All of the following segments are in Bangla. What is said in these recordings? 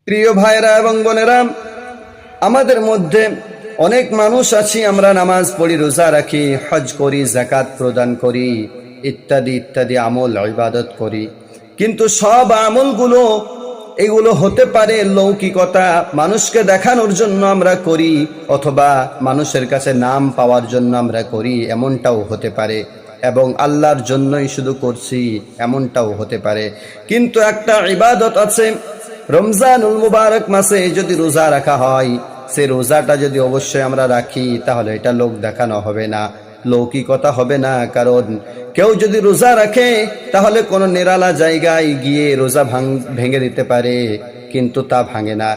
প্রিয় ভাইরা এবং বোনেরা, আমাদের মধ্যে অনেক মানুষ আছি, আমরা নামাজ পড়ি, রোজা রাখি, হজ করি, যাকাত প্রদান করি, ইত্যাদি ইত্যাদি আমল ইবাদত করি। কিন্তু সব আমলগুলো এগুলো হতে পারে লৌকিকতা, মানুষকে দেখানোর জন্য আমরা করি, অথবা মানুষের কাছে নাম পাওয়ার জন্য আমরা করি, এমনটাও হতে পারে। এবং আল্লাহর জন্যই শুধু করছি, এমনটাও হতে পারে। কিন্তু একটা ইবাদত আছে, রমজানুল মুবারক মাসে যদি রোজা রাখা হয়, সে রোজাটা যদি অবশ্যই আমরা রাখি, তাহলে এটা লোক দেখানো হবে না, লৌকিকতা হবে না। কারণ কেউ যদি রোজা রাখে, তাহলে কোনো নিরালা জায়গায় গিয়ে রোজা ভেঙে দিতে পারে, কিন্তু তা ভাঙে না।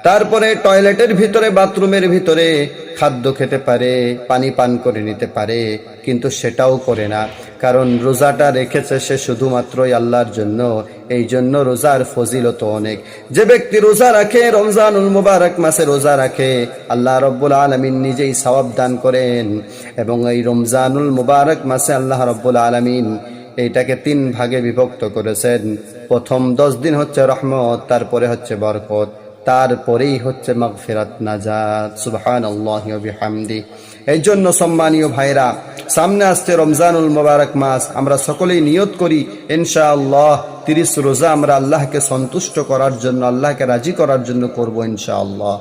তারপরে টয়লেটের ভিতরে, বাথরুমের ভিতরে খাদ্য খেতে পারে, পানি পান করে নিতে পারে, কিন্তু সেটাও করে না। কারণ রোজাটা রেখেছে সে শুধুমাত্রই আল্লাহর জন্য। এই জন্য রোজার ফজিলত অনেক। যে ব্যক্তি রোজা রাখে, রমজানুল মুবারক মাসে রোজা রাখে, আল্লাহ রব্বুল আলামিন নিজেই সওয়াব দান করেন। এবং এই রমজানুল মুবারক মাসে আল্লাহ রব্বুল আলামিন এইটাকে 3 ভাগে বিভক্ত করেছেন। প্রথম 10 দিন হচ্ছে রহমত, তারপরে হচ্ছে বরকত, তারপরেই হচ্ছে মাগফিরাত, নাজাত। সুবহানাল্লাহি ওয়া বিহামদিহি। এই জন্য সম্মানীয় ভাইরা, সামনে আসছে রমজানুল মুবারক মাস, আমরা সকলেই নিয়ত করি ইনশাআল্লাহ 30 রোজা আমরা আল্লাহকে সন্তুষ্ট করার জন্য, আল্লাহকে রাজি করার জন্য করব ইনশাআল্লাহ।